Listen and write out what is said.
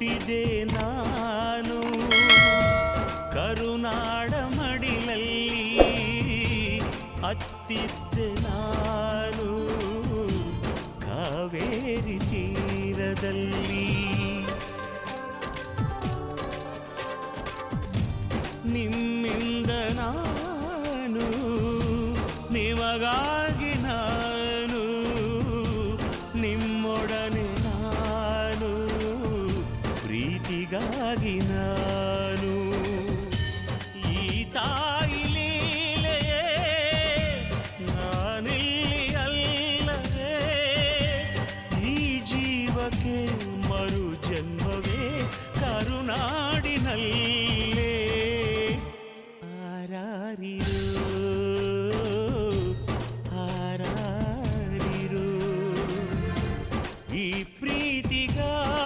ಹುಟ್ಟಿದೆ ನಾನು ಕರುನಾಡ ಮಡಿಲಲ್ಲಿ ಅತ್ತಿದ್ದೆ ನಾನು ಕಾವೇರಿ ತೀರದಲ್ಲಿ ನಿಮ್ಮಿಂದ ನಾನು ನಿಮಗಾಗಿ ನಾನು ನಿಮ್ಮೊಡನೆ ನಾನು ಪ್ರೀತಿಗಾಗಿ ನಾನು ಈ ತಾಯಿ ಲೀಲೆಯೇ ನಾನಿಲ್ಲಿ ಅಲ್ಲವೇ ಈ ಜೀವಕ್ಕೆ ಮರು ಜನ್ಮವೇ ಕರುನಾಡಿನಲ್ಲೇ ಆರಾರಿ